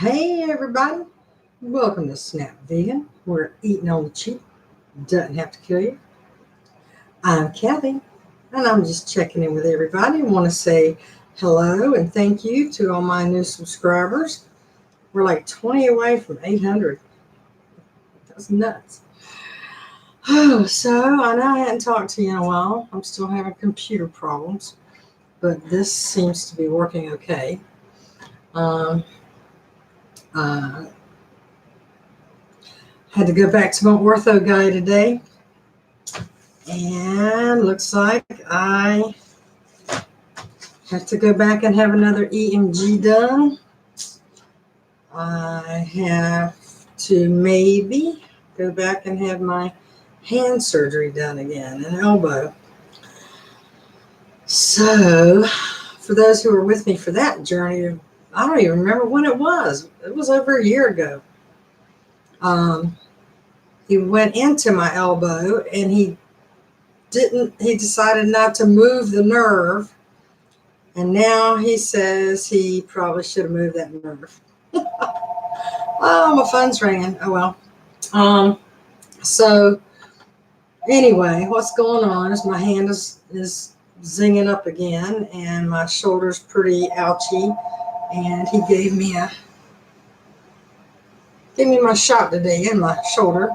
Hey everybody, welcome to Snap Vegan, where eating on the cheap doesn't have to kill you. I'm Cathy, and I'm just checking in with everybody. I want to say hello and thank you to all my new subscribers. We're like 20 away from 800. That's nuts. Oh, so I know I hadn't talked to you in a while. I'm still having computer problems, but this seems to be working okay. Uh, Had to go back to my ortho guy today, and looks like I have to go back and have another EMG done. I have to maybe go back and have my hand surgery done again, an elbow. So, for those who were with me for that journey, I don't even remember when it was. It was over a year ago. He went into my elbow and he decided not to move the nerve. And now he says he probably should have moved that nerve. Oh, my phone's ringing. Oh, well. So anyway, what's going on is my hand is zinging up again, and my shoulder's pretty ouchy. And he gave me my shot today in my shoulder.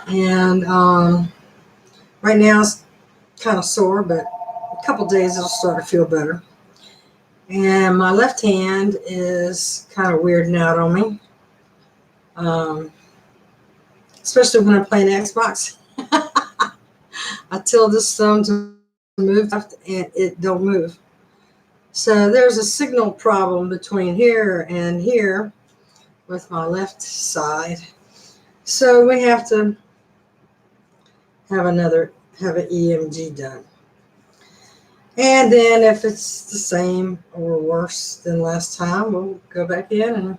And right now it's kind of sore, but a couple days it'll start to feel better. And my left hand is kind of weirding out on me, especially when I'm playing Xbox. I tell this thumb to move and it don't move. So there's a signal problem between here and here with my left side. So we have to have an EMG done. And then if it's the same or worse than last time, we'll go back in and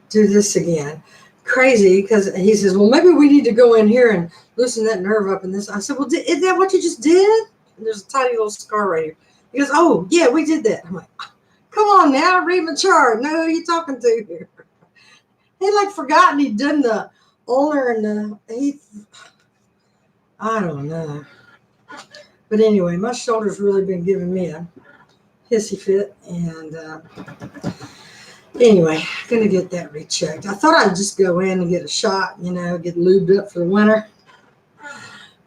do this again. Crazy, because he says, well, maybe we need to go in here and loosen that nerve up in this. I said, well, is that what you just did? And there's a tiny little scar right here. He goes, oh, yeah, we did that. I'm like, come on now, read my chart. No, who are you talking to here? He like forgotten he'd done the ulnar and I don't know. But anyway, my shoulder's really been giving me a hissy fit. And anyway, going to get that rechecked. I thought I'd just go in and get a shot, get lubed up for the winter.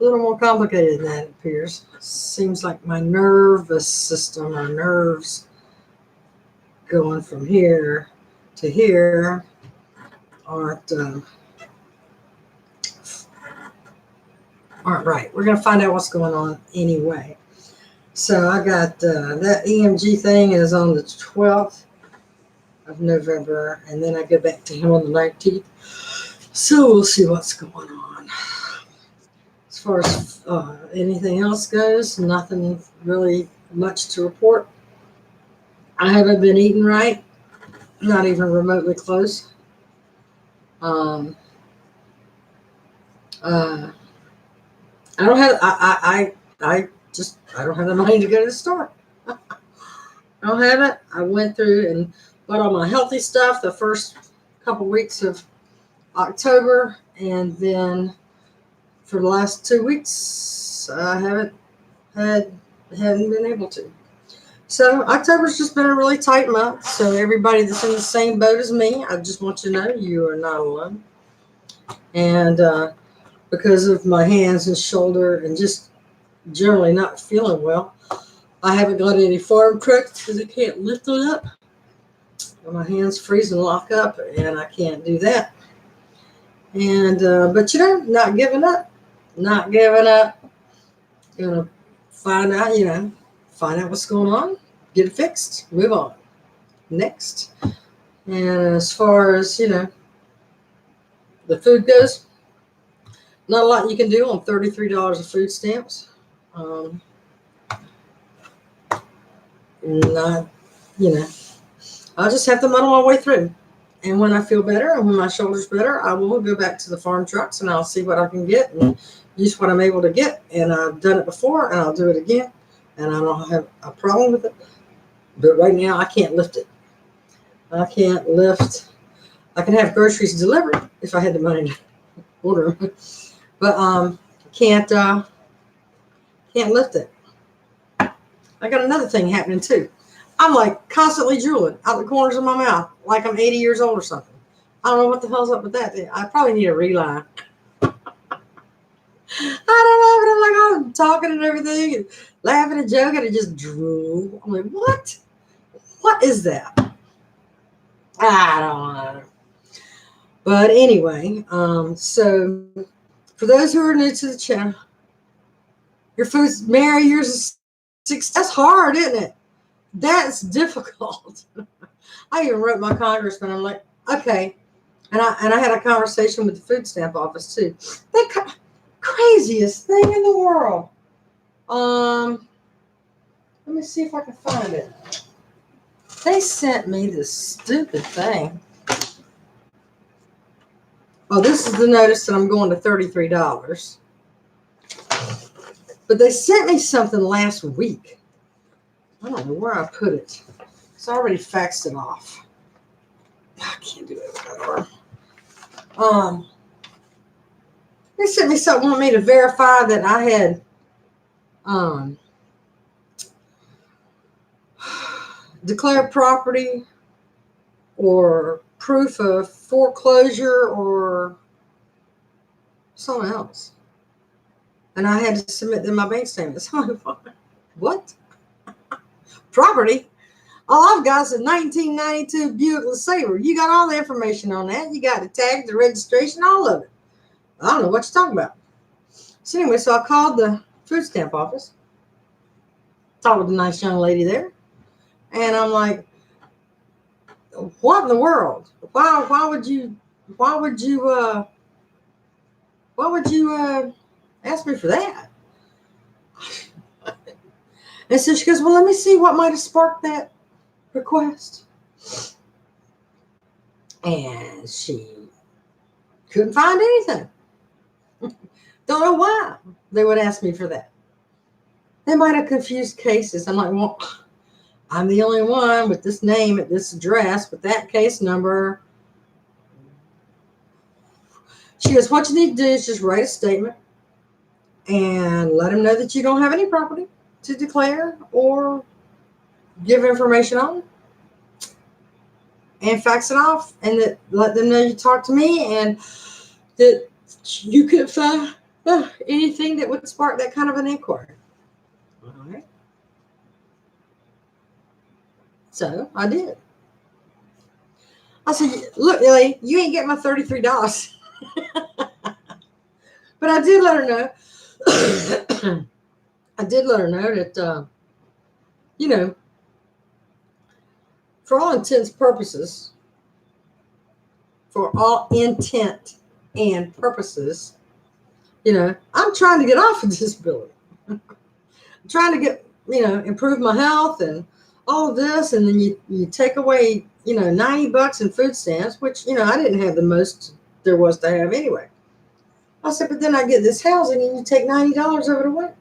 A little more complicated than that, it appears. Seems like my nervous system or nerves going from here to here aren't right. We're going to find out what's going on anyway. So I got that EMG thing is on the 12th of November, and then I go back to him on the 19th. So we'll see what's going on. As far as anything else goes, nothing really much to report. I haven't been eating right, not even remotely close. I don't have. I don't have the money to go to the store. I don't have it. I went through and bought all my healthy stuff the first couple weeks of October, and then for the last 2 weeks, I haven't been able to. So October's just been a really tight month. So everybody that's in the same boat as me, I just want you to know you are not alone. And because of my hands and shoulder and just generally not feeling well, I haven't got any farm trucks because I can't lift it up. My hands freeze and lock up, and I can't do that. And but not giving up. Gonna find out what's going on, get it fixed, move on. Next. And as far as the food goes, not a lot you can do on $33 of food stamps. I'll just have to muddle my way through. And when I feel better and when my shoulder's better, I will go back to the farm trucks and I'll see what I can get and use what I'm able to get. And I've done it before and I'll do it again. And I don't have a problem with it. But right now I can't lift it. I can't lift. I can have groceries delivered if I had the money to order them, but can't can't lift it. I got another thing happening too. I'm like constantly drooling out the corners of my mouth, like I'm 80 years old or something. I don't know what the hell's up with that. I probably need a reline. I don't know, but I'm like, I'm talking and everything and laughing and joking and just drool. I'm like, what? What is that? I don't know. But anyway, so for those who are new to the channel, your food's Mary, yours is 6. That's hard, isn't it? That's difficult. I even wrote my congressman. I'm like, okay. And I had a conversation with the food stamp office too. The craziest thing in the world. Let me see if I can find it. They sent me this stupid thing. Oh, this is the notice that I'm going to $33. But they sent me something last week. I don't know where I put it. So I already faxed it off. I can't do it whatever. They sent me something, want me to verify that I had declared property or proof of foreclosure or something else. And I had to submit them my bank statements. I'm like, what? Property? All I've got is a 1992 Buick LeSabre. You got all the information on that. You got the tag, the registration, all of it. I don't know what you're talking about. So anyway, so I called the food stamp office. Talked with a nice young lady there. And I'm like, what in the world? Why would you ask me for that? And so she goes, well, let me see what might have sparked that request. And she couldn't find anything. Don't know why they would ask me for that. They might have confused cases. I'm like, well, I'm the only one with this name at this address with that case number. She goes, what you need to do is just write a statement and let them know that you don't have any property to declare or give information on, and fax it off, and that let them know you talked to me and that you could find anything that would spark that kind of an inquiry. All right. So I did. I said, look, Lily, you ain't getting my $33. But I did let her know. I did let her know that, for all intents and purposes, I'm trying to get off of disability. I'm trying to get, improve my health and all of this. And then you take away, $90 in food stamps, which, I didn't have the most there was to have anyway. I said, but then I get this housing and you take $90 of it away.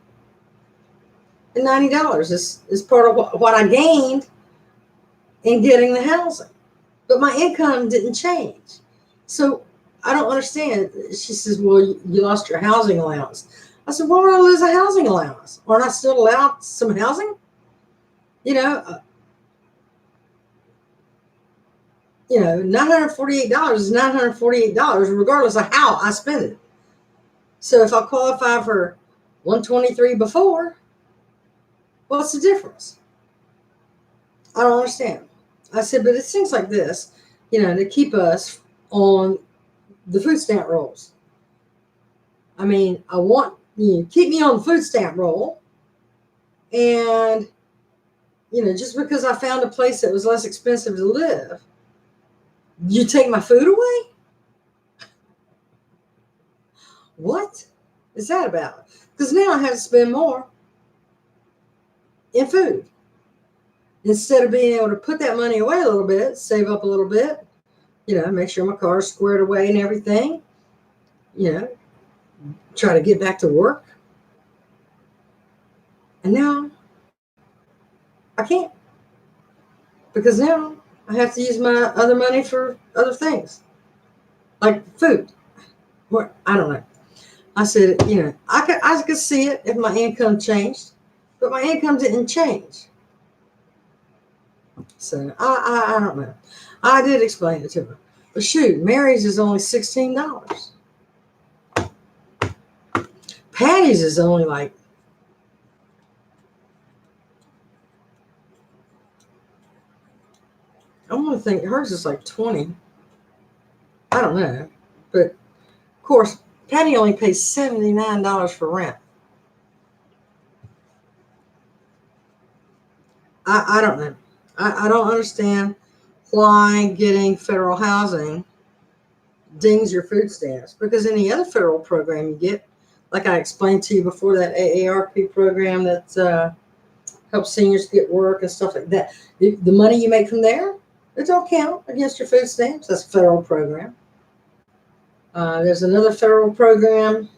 And $90 is part of what I gained in getting the housing. But my income didn't change. So I don't understand. She says, well, you lost your housing allowance. I said, why would I lose a housing allowance? Aren't I still allowed some housing? $948 is $948 regardless of how I spend it. So if I qualify for 123 before, what's the difference? I don't understand. I said, but it seems like this, to keep us on the food stamp rolls. I mean, I want you to keep me on the food stamp roll. And, just because I found a place that was less expensive to live, you take my food away? What is that about? Because now I have to spend more in food. Instead of being able to put that money away a little bit, save up a little bit, make sure my car's squared away and everything, try to get back to work. And now I can't. Because now I have to use my other money for other things, like food. Or I don't know. I said, I could see it if my income changed, but my income didn't change. So I don't know. I did explain it to her. But shoot, Mary's is only $16. Patty's is only like, I want to think hers is like 20. I don't know. But of course, Patty only pays $79 for rent. I don't know. I don't understand why getting federal housing dings your food stamps, because any other federal program you get, like I explained to you before, that AARP program that helps seniors get work and stuff like that, the money you make from there, it don't count against your food stamps. That's a federal program. There's another federal program,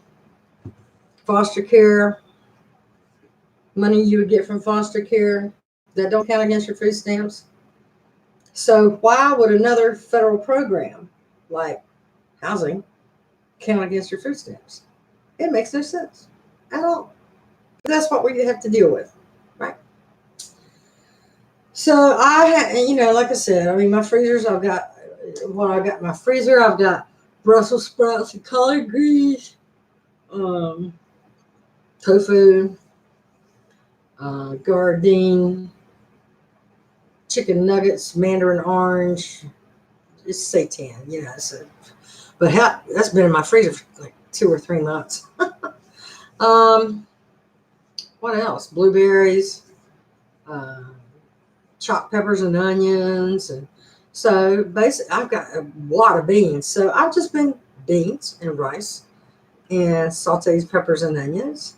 foster care, money you would get from foster care that don't count against your food stamps. So why would another federal program like housing count against your food stamps? It makes no sense at all. But that's what we have to deal with, right? So like I said, I mean, my freezers, I've got in my freezer. I've got Brussels sprouts and collard greens, tofu, Gardein, chicken nuggets, mandarin orange. It's seitan, So, but that's been in my freezer for like 2 or 3 months. What else? Blueberries, uh, chopped peppers and onions, and so basically I've got a lot of beans. So I've just been beans and rice and sauteed peppers and onions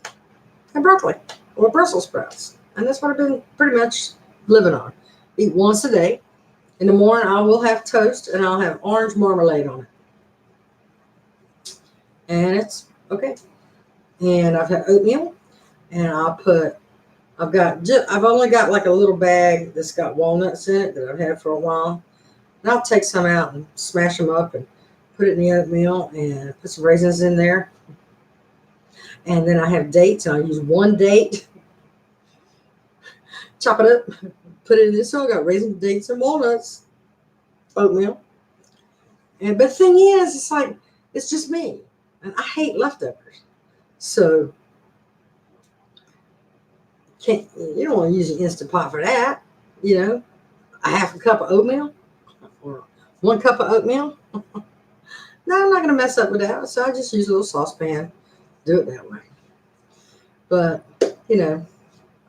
and broccoli or Brussels sprouts, and that's what I've been pretty much living on. Eat once a day. In the morning, I will have toast and I'll have orange marmalade on it. And it's okay. And I've had oatmeal, and I've only got like a little bag that's got walnuts in it that I've had for a while. And I'll take some out and smash them up and put it in the oatmeal and put some raisins in there. And then I have dates, and I'll use one date, chop it up, put it in this. So I got raisins, dates, and walnuts, oatmeal. But the thing is, it's just me, and I hate leftovers. So you don't want to use an Instant Pot for that. A half a cup of oatmeal or 1 cup of oatmeal. No, I'm not going to mess up with that. So I just use a little saucepan, do it that way. But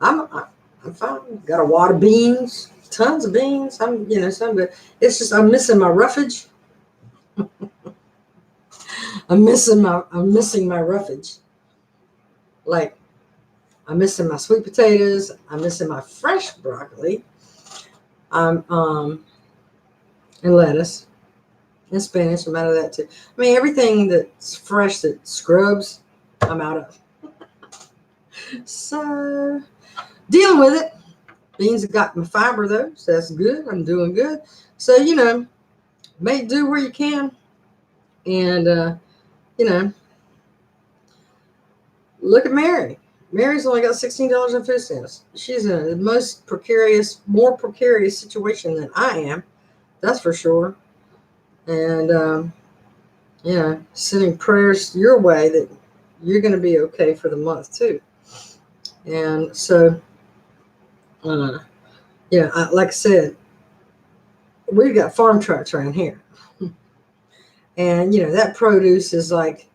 I'm fine. Got a wad of beans, tons of beans. But I'm missing my roughage. I'm missing my roughage. Like, I'm missing my sweet potatoes. I'm missing my fresh broccoli. And lettuce and spinach. I'm out of that too. I mean, everything that's fresh that scrubs, I'm out of. So dealing with it. Beans have got my fiber though, so that's good. I'm doing good. So make do where you can, and look at Mary. Mary's only got $16 in food stamps. She's in a more precarious situation than I am. That's for sure. And sending prayers your way that you're going to be okay for the month too. And so, like I said, we've got farm trucks around here, and that produce is like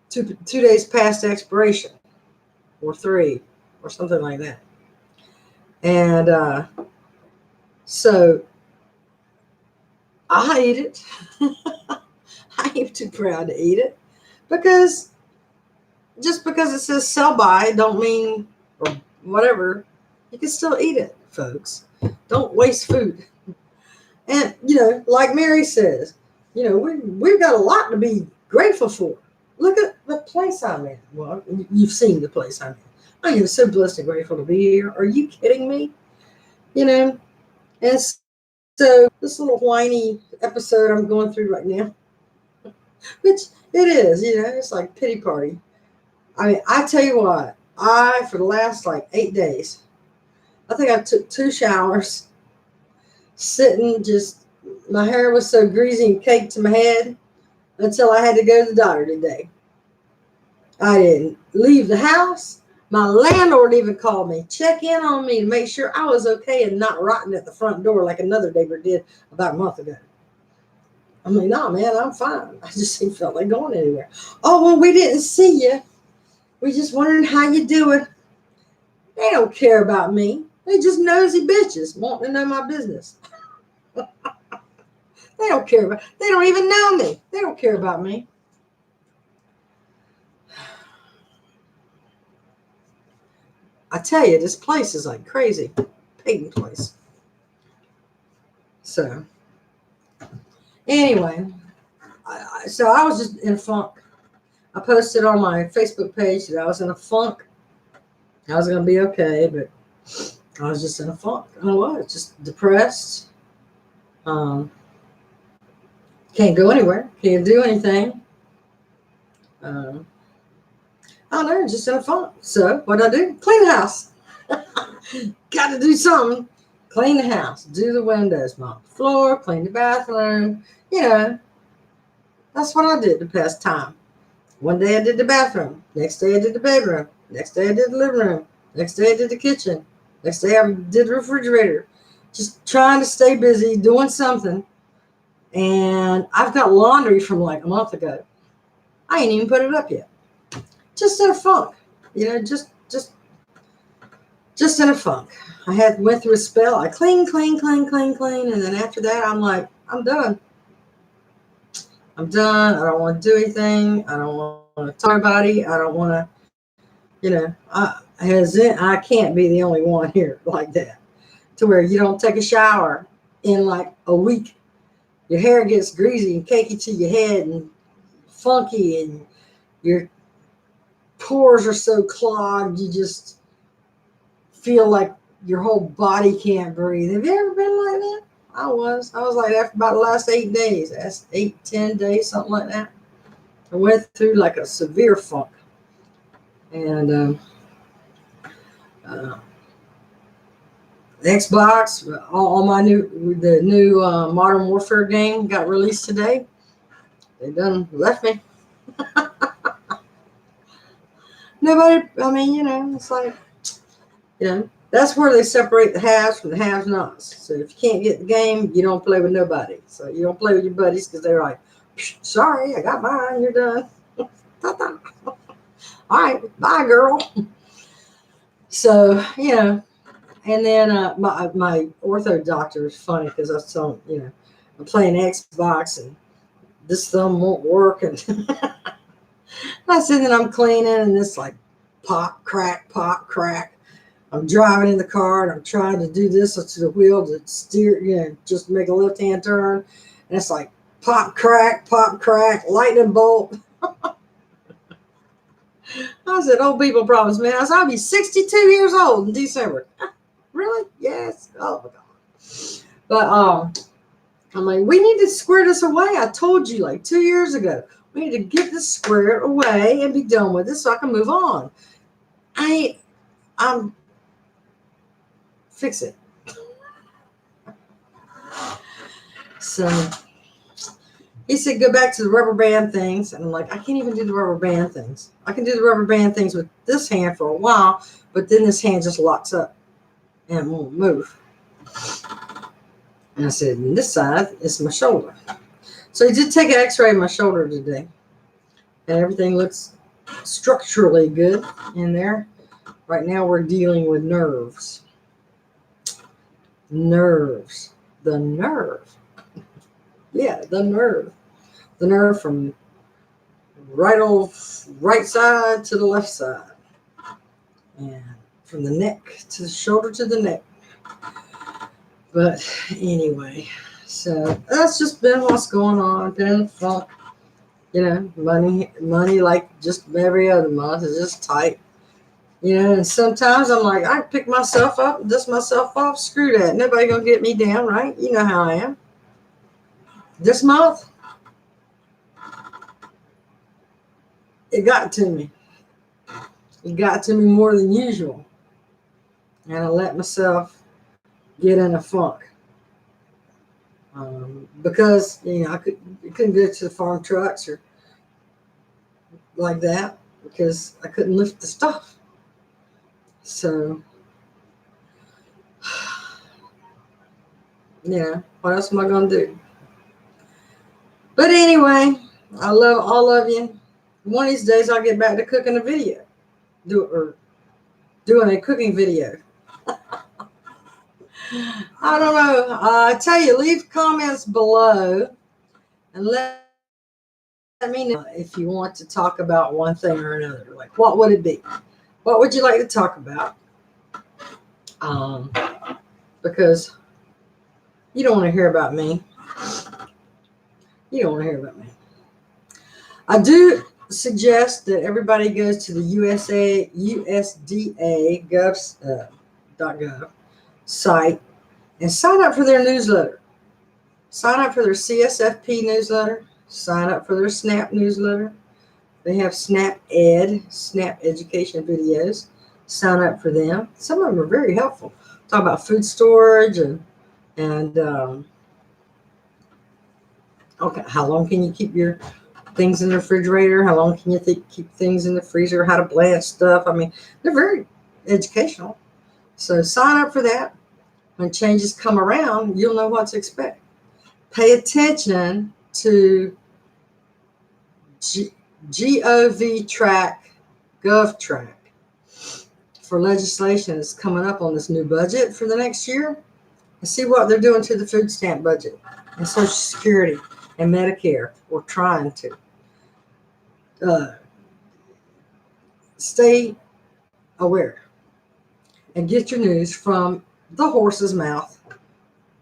2 days past expiration, or 3, or something like that. And so I eat it. I am too proud to eat it, because just because it says sell by don't mean, or whatever, you can still eat it, folks. Don't waste food. And like Mary says, we've got a lot to be grateful for. Look at the place I'm in. Well, you've seen the place I'm in. I am so blessed and grateful to be here. Are you kidding me? And So this little whiny episode I'm going through right now, which it is, it's like pity party. I mean, I tell you what, for the last like 8 days, I think I took 2 showers, sitting just, my hair was so greasy and caked to my head until I had to go to the doctor today. I didn't leave the house. My landlord even called me, check in on me to make sure I was okay and not rotting at the front door like another neighbor did about a month ago. I'm like, no, man, I'm fine. I just ain't felt like going anywhere. Oh, well, we didn't see you. We just wondering how you doing. They don't care about me. They just nosy bitches wanting to know my business. They don't care about. They don't even know me. They don't care about me. I tell you, this place is like crazy. Pagan place. So, anyway, so I was just in a funk. I posted on my Facebook page that I was in a funk. I was going to be okay, but I was just in a funk. I was just depressed. Can't go anywhere. Can't do anything. I don't know, just in a funk. So what I do? Clean the house. Got to do something. Clean the house. Do the windows. Mop the floor. Clean the bathroom. That's what I did the past time. One day I did the bathroom. Next day I did the bedroom. Next day I did the living room. Next day I did the kitchen. Next day I did the refrigerator. Just trying to stay busy, doing something. And I've got laundry from like a month ago. I ain't even put it up yet. Just in a funk. Just in a funk. I went through a spell. I clean. And then after that, I'm like, I'm done. I don't want to do anything. I don't want to talk to anybody. I don't want to, I can't be the only one here like that. To where you don't take a shower in like a week. Your hair gets greasy and cakey to your head and funky, and your pores are so clogged you just feel like your whole body can't breathe. Have you ever been like that? I was like that for about the last 8 days. That's 8-10 days, something like that. I went through like a severe funk. And Xbox, all the new Modern Warfare game got released today. They done left me. Nobody, I mean, it's like, that's where they separate the haves from the have-nots. So if you can't get the game, you don't play with nobody. So you don't play with your buddies because they're like, sorry, I got mine, you're done. All right, bye, girl. So, and then my ortho doctor is funny because I was telling him, I'm playing Xbox and this thumb won't work. And I said that I'm cleaning and this like pop, crack. I'm driving in the car and I'm trying to do this to the wheel to steer, just make a left-hand turn. And it's like pop, crack, lightning bolt. I said, old people problems, man. I said, I'll be 62 years old in December. Really? Yes. Oh, my God. But I'm like, we need to square this away. I told you like 2 years ago. We need to get this squared away and be done with it so I can move on. I'm fix it. So he said, go back to the rubber band things. And I'm like, I can't even do the rubber band things. I can do the rubber band things with this hand for a while, but then this hand just locks up and won't move. And I said, and this side is my shoulder. So he did take an x-ray of my shoulder today. And everything looks structurally good in there. Right now we're dealing with nerves. Nerves. The nerve. Yeah, the nerve. The nerve from right side to the left side. And from the neck to the shoulder to the neck. But anyway, so that's just been what's going on. Been in the funk. Money like just every other month is just tight. And sometimes I'm like, I pick myself up, dust myself off, screw that. Nobody gonna get me down, right? You know how I am. This month, it got to me. It got to me more than usual. And I let myself get in a funk. Because, I couldn't get to the farm trucks or like that because I couldn't lift the stuff. So, what else am I going to do? But anyway, I love all of you. One of these days I'll get back to cooking a video. Doing a cooking video. I don't know. I tell you, leave comments below and let me know if you want to talk about one thing or another. Like, what would it be? What would you like to talk about? Because you don't want to hear about me. You don't want to hear about me. I do suggest that everybody goes to the USDA .gov site and sign up for their newsletter. Sign up for their CSFP newsletter. Sign up for their SNAP newsletter. They have SNAP education videos. Sign up for them. Some of them are very helpful. Talk about food storage and okay, how long can you keep your things in the refrigerator? How long can you keep things in the freezer? How to blanch stuff? I mean, they're very educational. So sign up for that. When changes come around, you'll know what to expect. Pay attention to GOV track, Gov track for legislation that's coming up on this new budget for the next year. And see what they're doing to the food stamp budget and Social Security and Medicare, or trying to. Stay aware and get your news from the horse's mouth,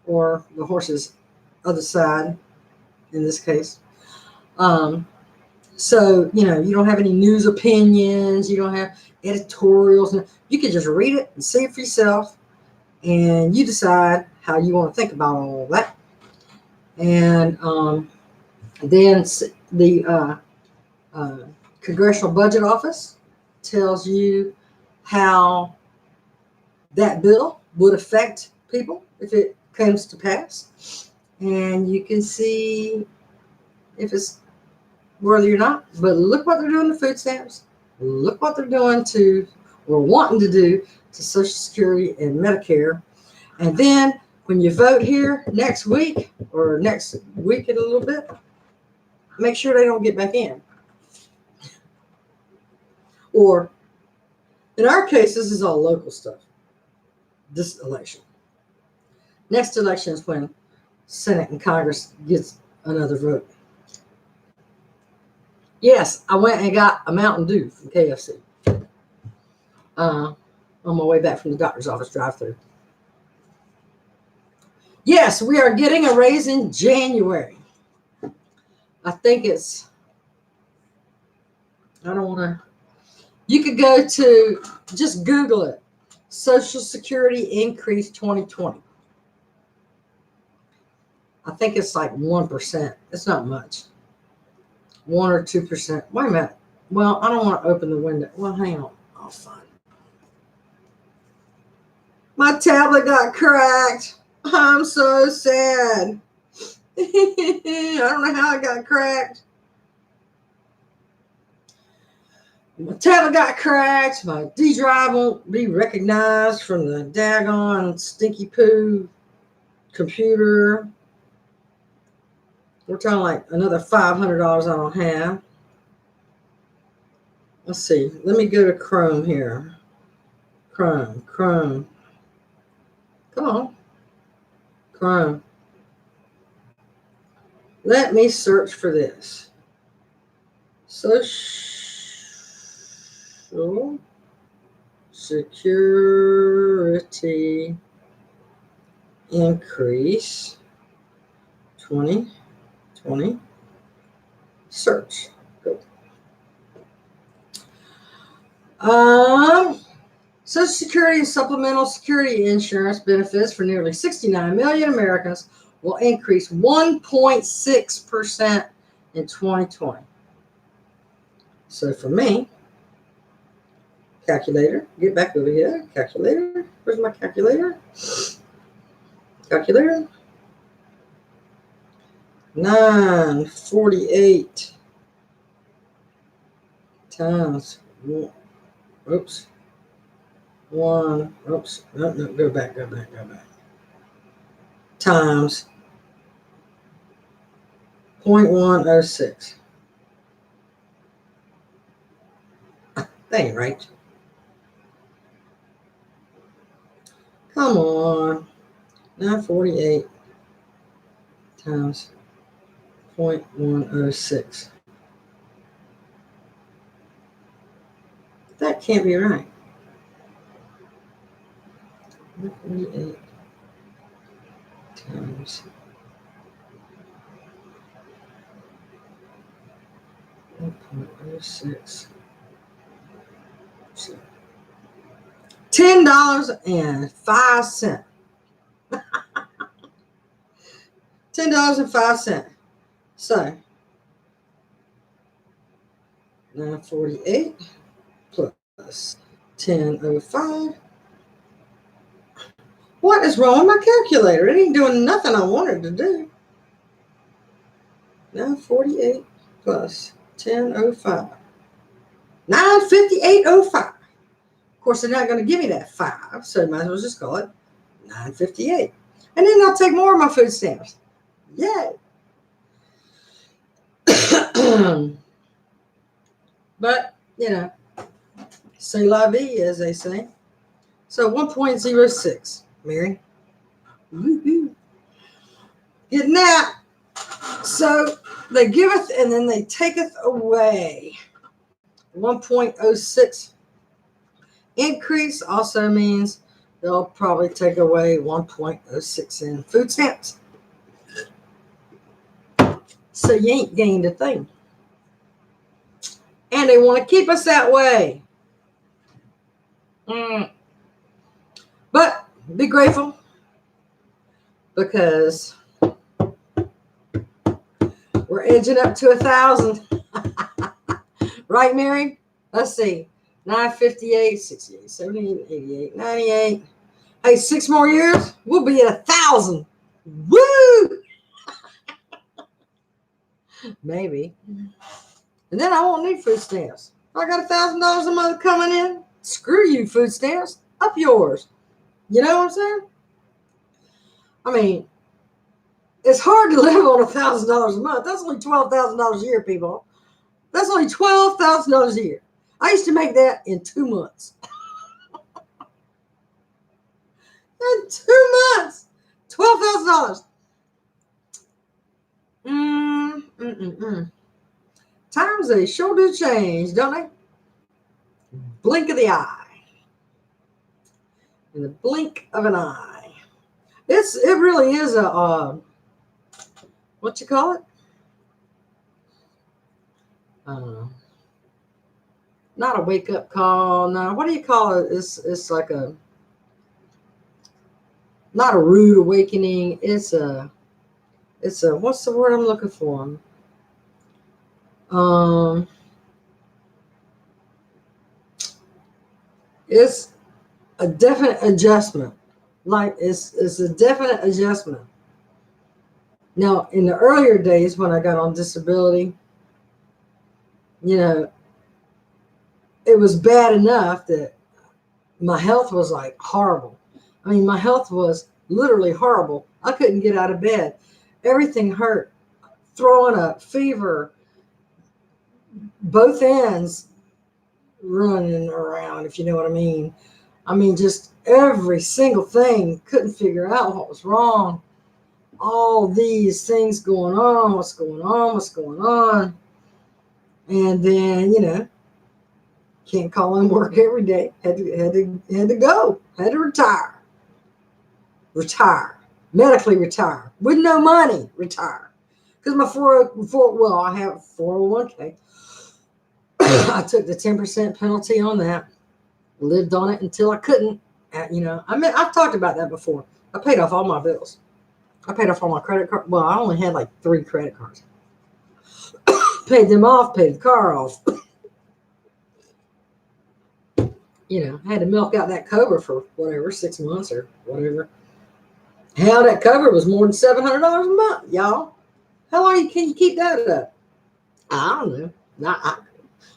or the horse's other side in this case. So, you don't have any news opinions, you don't have editorials. You can just read it and see it for yourself, and you decide how you want to think about all of that. And then the Congressional Budget Office tells you how that bill would affect people if it comes to pass. And you can see if it's worthy or not. But look what they're doing to food stamps. Look what they're doing to, or wanting to do, to Social Security and Medicare. And then when you vote here next week, or next week in a little bit, make sure they don't get back in. Or in our case, this is all local stuff. This election. Next election is when Senate and Congress gets another vote. Yes, I went and got a Mountain Dew from KFC on my way back from the doctor's office drive-thru. Yes, we are getting a raise in January. I think it's, I don't want to, you could go to, just Google it, Social Security increase 2020. I think it's like 1%. It's not much. 1 or 2%. Wait a minute. Well, I don't want to open the window. Well, hang on. I'll find it. My tablet got cracked. I'm so sad. I don't know how it got cracked. My tablet got cracked. My D drive won't be recognized from the daggone stinky poo computer. We're talking like another $500 I don't have. Let's see. Let me go to Chrome here. Chrome. Come on. Chrome. Let me search for this. Social Security increase 2020. Search. Go. Social Security and supplemental security insurance benefits for nearly 69 million Americans will increase 1.6% in 2020. So for me, calculator, get back over here, calculator, where's my calculator? Calculator, 948 times, oops, no, go back, times 0.106. That ain't right. Come on. 948 times 0.106. That can't be right. 948 times 1.06. $10.05. $10.05. So 948 plus 10.05. What is wrong with my calculator? It ain't doing nothing I wanted to do. 948 plus 10.05. 958.05. Of course, they're not going to give me that 5, so I might as well just call it 958. And then I'll take more of my food stamps. Yay. But, c'est la vie, as they say. So 1.06, Mary. Woo-hoo. Getting that. So they giveth and then they taketh away. 1.06 increase also means they'll probably take away 1.06 in food stamps. So you ain't gained a thing. And they want to keep us that way. But be grateful because we're edging up to 1,000. Right, Mary? Let's see. 958, 68, 78, 88, 98. Hey, 6 more years, we'll be at 1,000. Woo! Maybe. And then I won't need food stamps. If I got $1,000 a month coming in, screw you, food stamps. Up yours. You know what I'm saying? I mean, it's hard to live on $1,000 a month. That's only $12,000 a year, people. That's only $12,000 a year. I used to make that in 2 months. In 2 months, $12,000. Times they sure do change, don't they? Blink of the eye. In the blink of an eye. It really is a what you call it? Not a wake up call. No, what do you call it? It's like a not a rude awakening. It's a what's the word I'm looking for? It's a definite adjustment. Like it's a definite adjustment. Now, in the earlier days when I got on disability, it was bad enough that my health was like horrible. I mean, my health was literally horrible. I couldn't get out of bed. Everything hurt. Throwing up, fever, both ends running around, if you know what I mean. I mean, just every single thing. Couldn't figure out what was wrong. All these things going on. What's going on? And then, can't call in work every day. Had to go. Had to retire. Medically retire. With no money, retire. Because my I have 401k. I took the 10% penalty on that. lived on it until I couldn't. I mean, I've talked about that before. I paid off all my bills. I paid off all my credit card. Well, I only had like 3 credit cards. Paid them off, paid the car off. I had to milk out that Cobra for whatever, 6 months or whatever. Hell, that Cobra was more than $700 a month, y'all. How long can you keep that up? I don't know.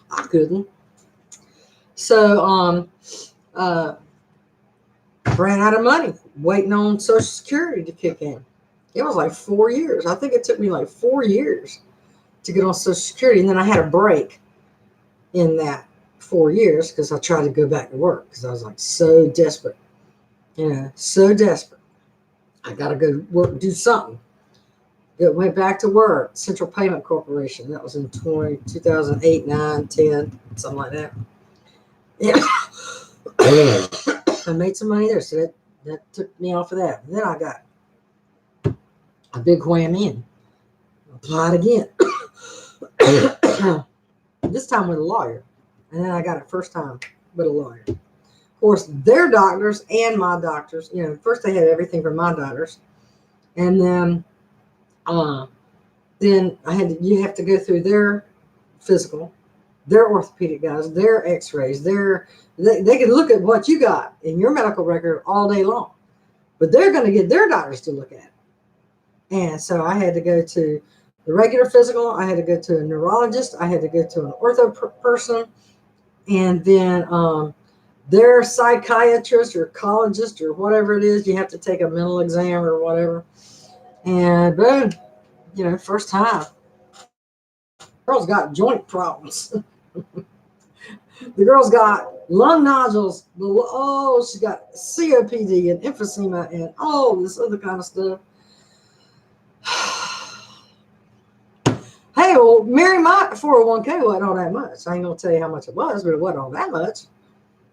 I couldn't. So, ran out of money, waiting on Social Security to kick in. It was like 4 years. I think it took me like 4 years to get on Social Security, and then I had a break in that 4 years because I tried to go back to work because I was like so desperate, so desperate. I got to go work, do something. Went back to work, Central Payment Corporation. That was in 2008, 9, 10, something like that. Yeah. I made some money there, so that took me off of that. And then I got a big whammy and applied again. This time with a lawyer. And then I got it first time with a lawyer. Of course, their doctors and my doctors, first they had everything from my doctors. And then you have to go through their physical, their orthopedic guys, their x-rays, they can look at what you got in your medical record all day long. But they're going to get their doctors to look at it. And so I had to go to the regular physical. I had to go to a neurologist. I had to go to an ortho person. And then their psychiatrist or ecologist or whatever it is, you have to take a mental exam or whatever. And boom, first time. Girl's got joint problems. The girl's got lung nodules. She's got COPD and emphysema and all this other kind of stuff. Hey, well, Mary, my 401k wasn't all that much. I ain't going to tell you how much it was, but it wasn't all that much.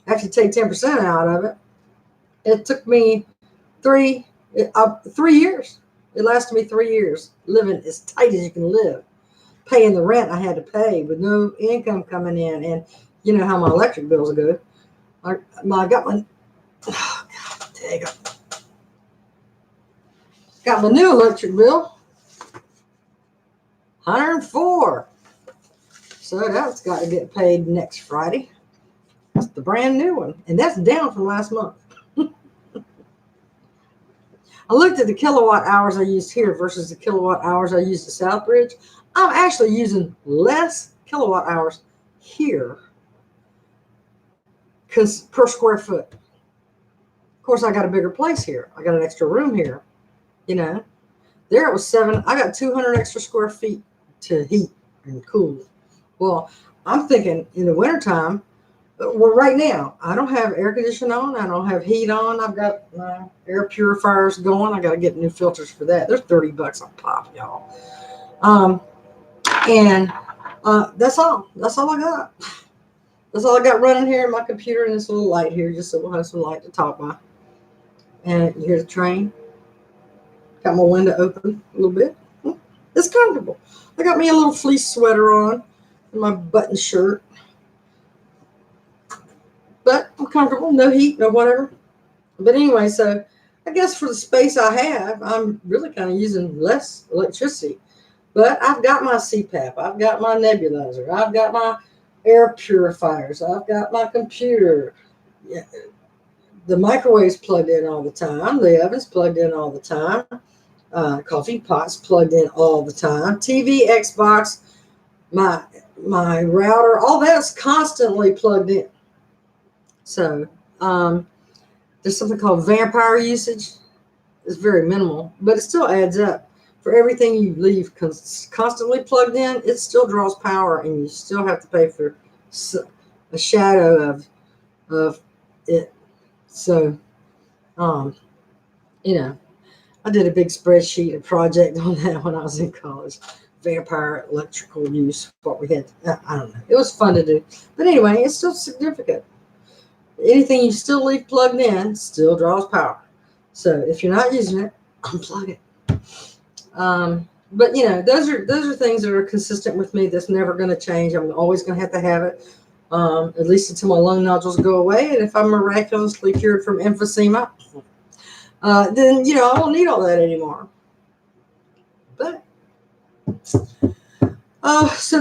After you take 10% out of it, it took me 3 years. It lasted me 3 years, living as tight as you can live, paying the rent I had to pay with no income coming in. And you know how my electric bills go. I got my, oh, God, dang it. Got my new electric bill, $104. So that's got to get paid next Friday. That's the brand new one. And that's down from last month. I looked at the kilowatt hours I used here versus the kilowatt hours I used at Southbridge. I'm actually using less kilowatt hours here because per square foot. Of course, I got a bigger place here. I got an extra room here. There it was 7. I got 200 extra square feet to heat and cool. Well, I'm thinking in the wintertime, well, right now, I don't have air conditioning on. I don't have heat on. I've got my air purifiers going. I got to get new filters for that. They're $30 a pop, y'all. And that's all. That's all I got. That's all I got running here in my computer and this little light here, just so we'll have some light to talk by. And you hear the train. Got my window open a little bit. It's comfortable. I got me a little fleece sweater on and my button shirt. But I'm comfortable, no heat, no whatever. But anyway, so I guess for the space I have, I'm really kind of using less electricity. But I've got my CPAP, I've got my nebulizer, I've got my air purifiers, I've got my computer. Yeah. The microwave's plugged in all the time, the oven's plugged in all the time, coffee pot's plugged in all the time, TV, Xbox, my router, all that's constantly plugged in. So there's something called vampire usage. It's very minimal, but it still adds up. For everything you leave constantly plugged in, it still draws power, and you still have to pay for a shadow of it. So, I did a big spreadsheet, a project on that when I was in college. Vampire electrical use, what we had. I don't know. It was fun to do. But anyway, it's still significant. Anything you still leave plugged in still draws power. So if you're not using it, unplug it. But those are things that are consistent with me. That's never going to change. I'm always going to have it. at least until my lung nodules go away. And if I'm miraculously cured from emphysema, then, I won't need all that anymore. But, so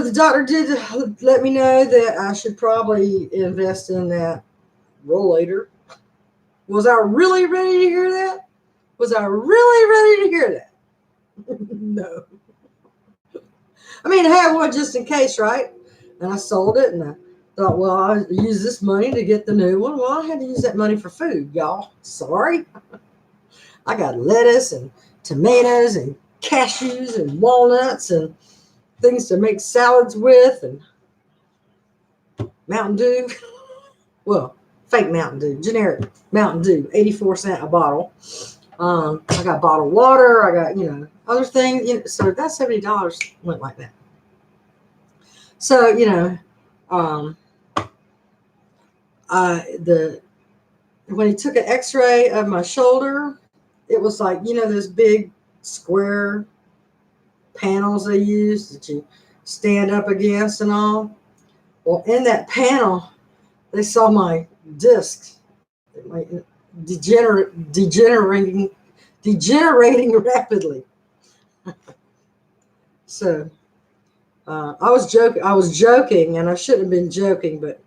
the doctor did let me know that I should probably invest in that rollator. Was I really ready to hear that? Was I really ready to hear that? No. I mean, I had one just in case, right? And I sold it, and I thought, well, I'll use this money to get the new one. Well, I had to use that money for food, y'all. Sorry. I got lettuce and tomatoes and cashews and walnuts and things to make salads with, and Mountain Dew. Well, fake Mountain Dew, generic Mountain Dew, 84 cents a bottle. I got bottled water. I got, other things. So that $70 went like that. So, when he took an x-ray of my shoulder, it was like, those big square panels they use that you stand up against and all. Well, in that panel, they saw my discs, my degenerating rapidly. So I was joking, and I shouldn't have been joking, but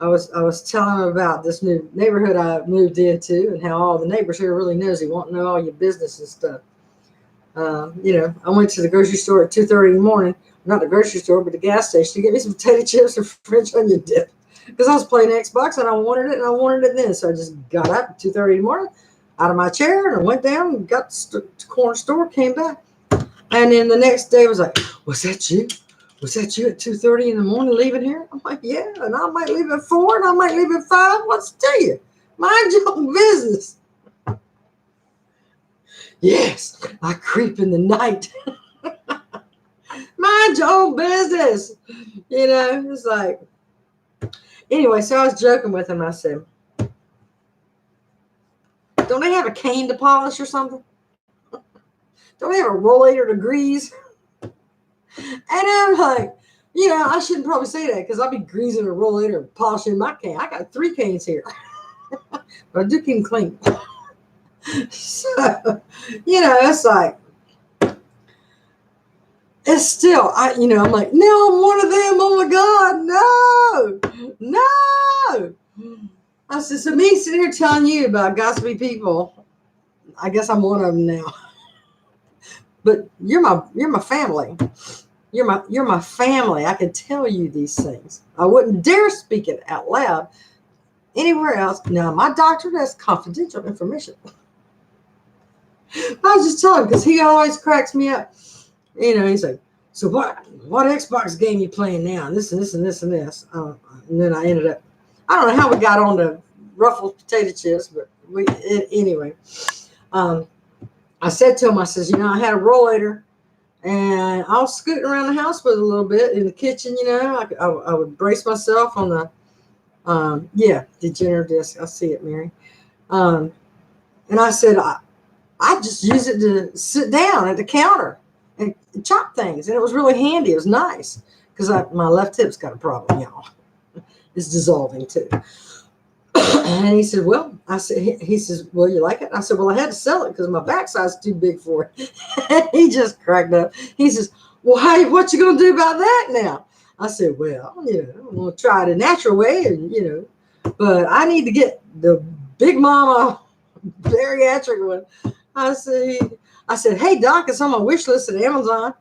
I was telling him about this new neighborhood I moved into and how all the neighbors here really nosy, want to know all your business and stuff. I went to the grocery store at 2:30 in the morning, not the grocery store, but the gas station, to get me some potato chips and French onion dip, because I was playing Xbox and I wanted it, and I wanted it then. So I just got up at 2:30 in the morning, out of my chair, and I went down and got to the corner store, came back. And then the next day was like, was that you? Was that you at 2:30 in the morning leaving here? I'm like, yeah, and I might leave at 4, and I might leave at 5. What's to tell you? Mind your own business. Yes, I creep in the night. Mind your own business. It's like, anyway, so I was joking with him. I said, don't they have a cane to polish or something? Don't they have a rollator to grease? And I'm like, I shouldn't probably say that, because I'll be greasing a rollator and polishing my cane. I got 3 canes here. But I do keep them clean. So, it's like, it's still, I'm like, no, I'm one of them. Oh my God, no. I said, so me sitting here telling you about gossipy people, I guess I'm one of them now. But you're my family. You're my family. I can tell you these things. I wouldn't dare speak it out loud anywhere else. Now, my doctor, that's confidential information. I was just telling him, because he always cracks me up. He's like, so what Xbox game you playing now? And this and this and this and this. And then I ended up, I don't know how we got on to ruffled potato chips, but anyway. I said to him, I says, I had a rollator, and I was scooting around the house with it a little bit in the kitchen. I would brace myself on the, degenerative disc. I see it, Mary. And I said, I just use it to sit down at the counter and chop things. And it was really handy. It was nice, because my left hip's got a problem, y'all. It's dissolving too. And he said, he says, well, you like it? I said, well, I had to sell it because my backside's too big for it. And he just cracked up. He says, well, what you going to do about that now? I said, well, I'm going to try it a natural way, and, but I need to get the Big Mama bariatric one. I said, hey, doc, it's on my wish list at Amazon.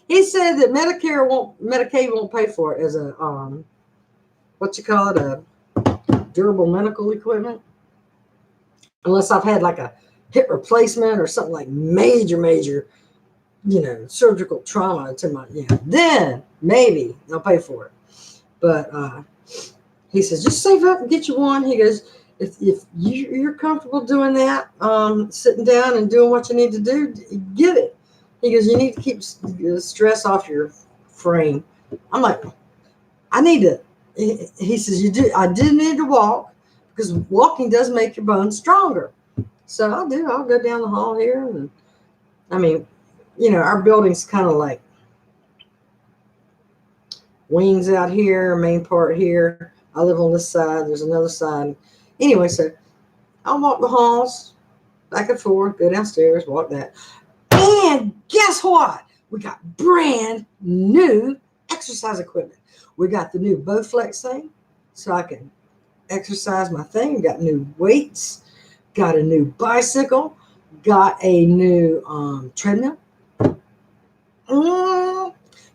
He said that Medicaid won't pay for it as a, a durable medical equipment, unless I've had like a hip replacement or something like major, surgical trauma to my, then maybe they'll pay for it. But he says, just save up and get you one. He goes, if you're comfortable doing that, sitting down and doing what you need to do, get it. He goes, you need to keep the stress off your frame. I'm like, I need to. He says, I do need to walk, because walking does make your bones stronger. So I do. I'll go down the hall here. And I mean, our building's kind of like, wings out here, main part here. I live on this side. There's another side. Anyway, so I'll walk the halls back and forth, go downstairs, walk that. And guess what? We got brand new exercise equipment. We got the new Bowflex thing, so I can exercise my thing. We got new weights, got a new bicycle, got a new treadmill.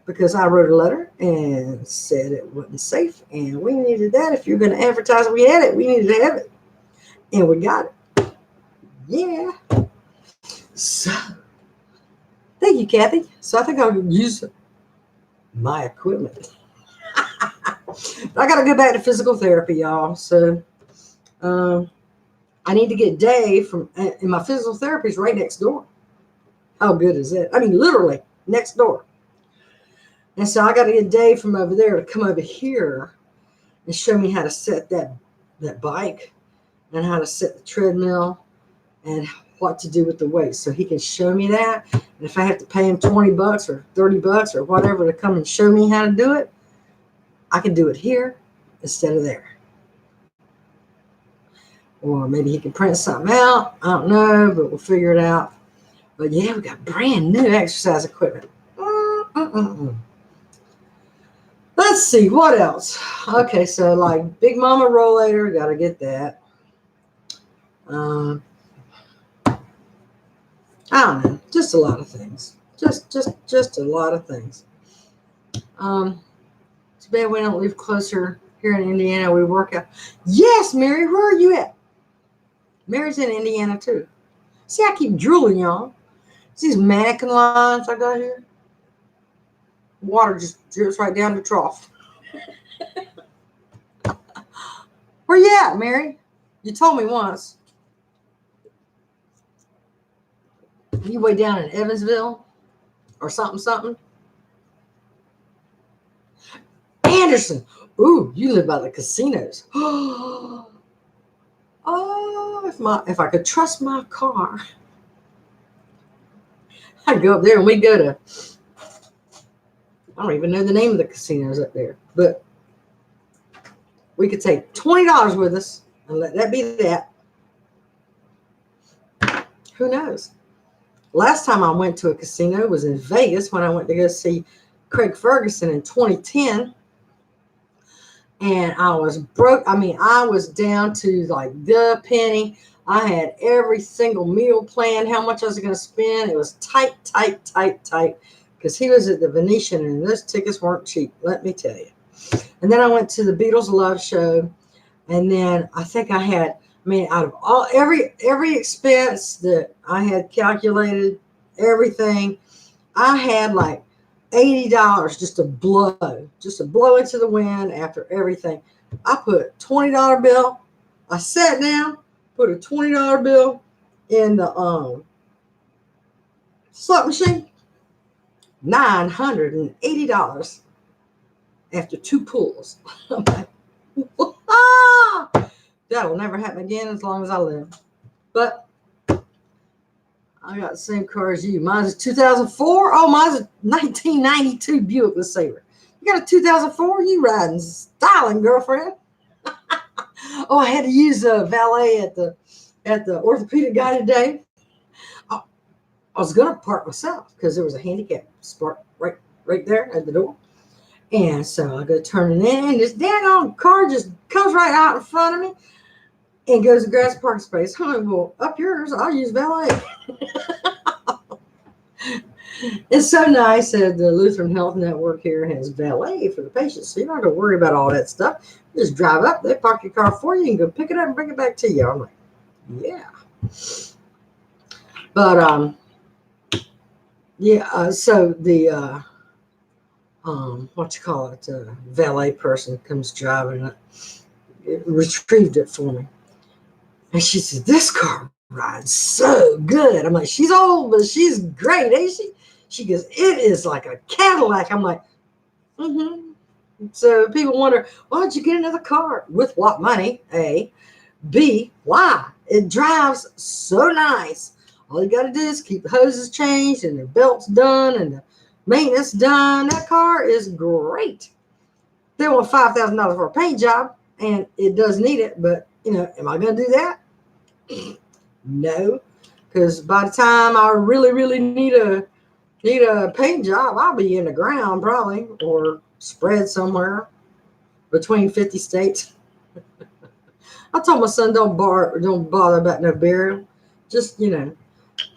Because I wrote a letter and said it wasn't safe, and we needed that. If you're going to advertise we had it, we needed to have it. And we got it. Yeah. So, thank you, Cathy. So I think I'll use my equipment. I got to go back to physical therapy, y'all. So I need to get Dave from, and my physical therapy is right next door. How good is it? I mean, literally next door. And so I got to get Dave from over there to come over here and show me how to set that bike and how to set the treadmill and what to do with the weights. So he can show me that. And if I have to pay him $20 or $30 or whatever to come and show me how to do it, I can do it here instead of there. Or maybe he can print something out. I don't know, but we'll figure it out. But yeah, we got brand new exercise equipment. Let's see, what else? Okay, so like Big Mama Rollator, got to get that. I don't know, just a lot of things. Just a lot of things. Too bad we don't live closer here in Indiana. We work out. Yes, Mary, where are you at? Mary's in Indiana too. See, I keep drooling, y'all. See these mannequin lines I got here? Water just drips right down the trough. Where you at, Mary? You told me once. You way down in Evansville or something. Anderson. Ooh, you live by the casinos. Oh, if I could trust my car, I'd go up there and we go to, I don't even know the name of the casinos up there, but we could take $20 with us and let that be that. Who knows? Last time I went to a casino was in Vegas when I went to go see Craig Ferguson in 2010. And I was broke. I mean, I was down to like the penny. I had every single meal planned, how much I was going to spend. It was tight. Because he was at the Venetian and those tickets weren't cheap, let me tell you. And then I went to the Beatles Love Show. And then I think I had, out of all every expense that I had calculated, everything, I had like $80 just to blow into the wind after everything. I put $20 bill. I sat down, put a $20 bill in the slot machine. $980 after 2 pulls. I'm like, that'll never happen again as long as I live. But I got the same car as you. Mine's a 2004. Oh, mine's a 1992 Buick LeSabre. You got a 2004? You riding styling, girlfriend. Oh, I had to use a valet at the orthopedic guy today. I was gonna park myself because there was a handicap spot right there at the door. And so I go turning in, and this daggone car just comes right out in front of me and goes to grab a parking space. Honey, well, up yours, I'll use valet. It's so nice that the Lutheran Health Network here has valet for the patients, so you don't have to worry about all that stuff. You just drive up, they park your car for you, and go pick it up and bring it back to you. I'm like, yeah. But so the valet person comes driving it, retrieved it for me, and she said, "This car rides so good." I'm like, "She's old, but she's great, ain't she?" She goes, "It is like a Cadillac." I'm like, mm-hmm. So people wonder, why don't you get another car? With what money? A. B. Why? It drives so nice. All you got to do is keep the hoses changed and the belts done and the maintenance done. That car is great. They want $5,000 for a paint job, and it does need it, but am I going to do that? No, because by the time I really, really need a paint job, I'll be in the ground probably, or spread somewhere between 50 states. I told my son, don't bother about no burial. Just,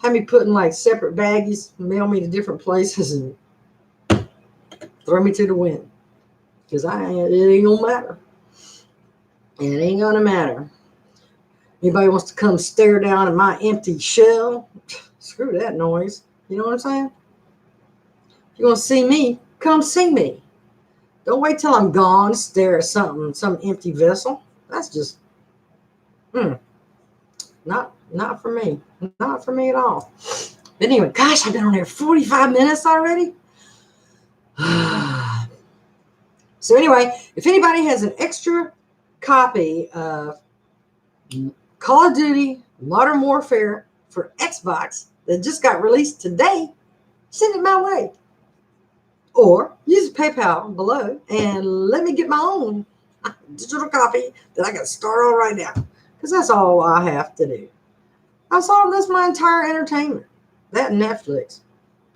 have me put in like separate baggies, mail me to different places, and throw me to the wind. Because it ain't gonna matter. It ain't gonna matter. Anybody wants to come stare down at my empty shell? Screw that noise. You know what I'm saying? If you want to see me, come see me. Don't wait till I'm gone, stare at some empty vessel. That's just, not for me. Not for me at all. But anyway, gosh, I've been on here 45 minutes already. So anyway, if anybody has an extra copy of Call of Duty Modern Warfare for Xbox that just got released today, send it my way. Or use PayPal below and let me get my own digital copy that I got to start on right now. Because that's all I have to do. That's my entire entertainment. That and Netflix.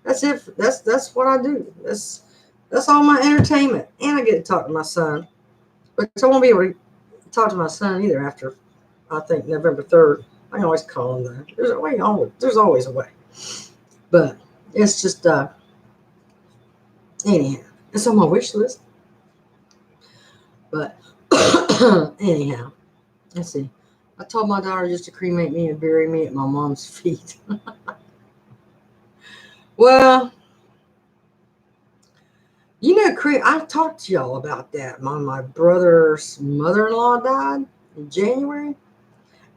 That's it. That's what I do. That's all my entertainment. And I get to talk to my son. But I won't be able to talk to my son either after, I think, November 3rd. I can always call him though. There's always a way. But it's just, anyhow, it's on my wish list. But anyhow, let's see. I told my daughter just to cremate me and bury me at my mom's feet. Well, I've talked to y'all about that. My brother's mother-in-law died in January.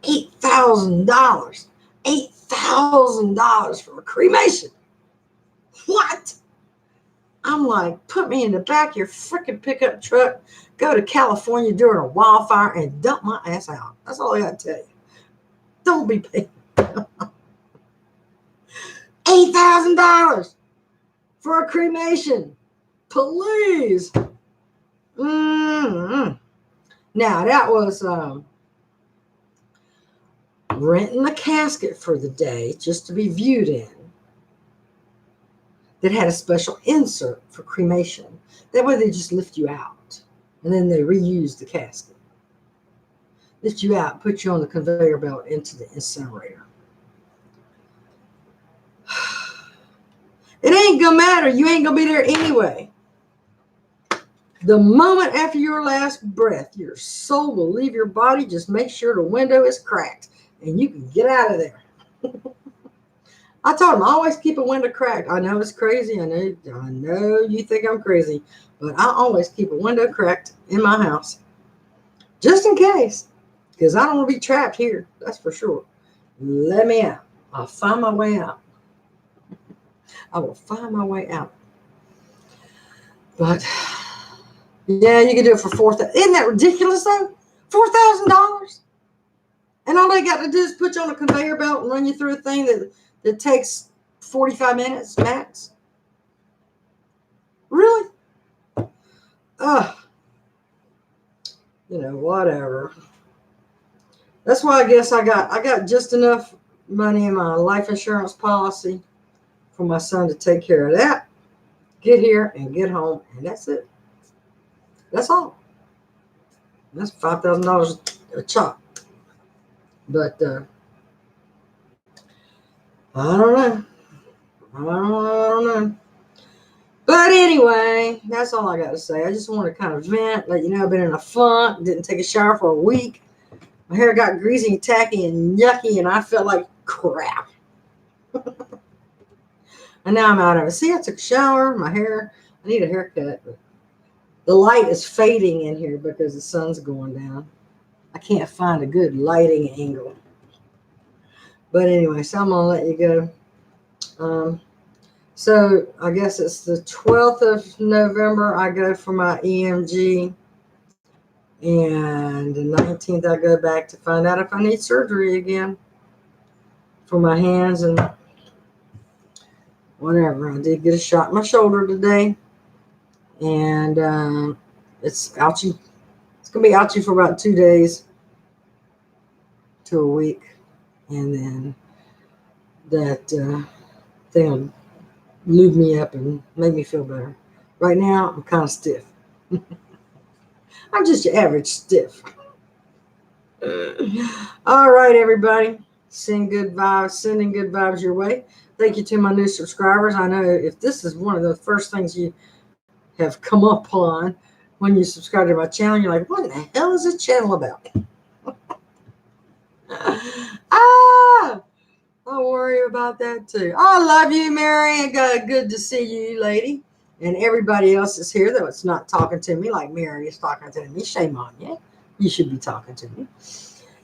$8,000. $8,000 for a cremation. What? I'm like, put me in the back of your freaking pickup truck, go to California during a wildfire, and dump my ass out. That's all I got to tell you. Don't be paying. $8,000 for a cremation. Please. Now, that was renting a casket for the day just to be viewed in that had a special insert for cremation. That way they just lift you out and then they reuse the casket. Lift you out, put you on the conveyor belt into the incinerator. It ain't gonna matter. You ain't gonna be there anyway. The moment after your last breath, your soul will leave your body. Just make sure the window is cracked and you can get out of there. I told him, I always keep a window cracked. I know it's crazy. I know you think I'm crazy, but I always keep a window cracked in my house. Just in case. Because I don't want to be trapped here. That's for sure. Let me out. I'll find my way out. I will find my way out. But yeah, you can do it for $4,000. Isn't that ridiculous though? $4,000. And all they got to do is put you on a conveyor belt and run you through a thing that takes 45 minutes max. Really? Whatever. That's why I guess I got just enough money in my life insurance policy for my son to take care of that, get here and get home, and that's it. That's all. That's $5,000 a chop. But I don't know. I don't know. But anyway, that's all I got to say. I just want to kind of vent, let you know I've been in a funk, didn't take a shower for a week. My hair got greasy and tacky and yucky, and I felt like crap. And now I'm out of it. See, I took a shower, my hair, I need a haircut. But the light is fading in here because the sun's going down. I can't find a good lighting angle. But anyway, so I'm going to let you go. So I guess it's the 12th of November I go for my EMG. And the 19th I go back to find out if I need surgery again for my hands and whatever. I did get a shot in my shoulder today. And it's ouchy. It's going to be ouchy for about 2 days to a week. And then that thing will lube me up and make me feel better. Right now, I'm kind of stiff. I'm just your average stiff. All right, everybody. Sending good vibes your way. Thank you to my new subscribers. I know if this is one of the first things you have come upon when you subscribe to my channel, you're like, what in the hell is this channel about? Don't worry about that too. I love you, Mary, and good to see you, lady. And everybody else is here, though it's not talking to me like Mary is talking to me. Shame on you. You should be talking to me.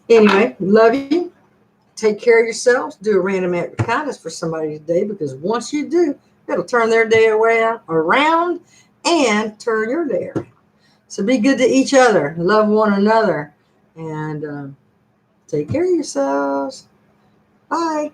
Anyway, love you. Take care of yourselves. Do a random act of kindness for somebody today, because once you do, it'll turn their day around and turn your day around. So be good to each other. Love one another. And take care of yourselves. Bye.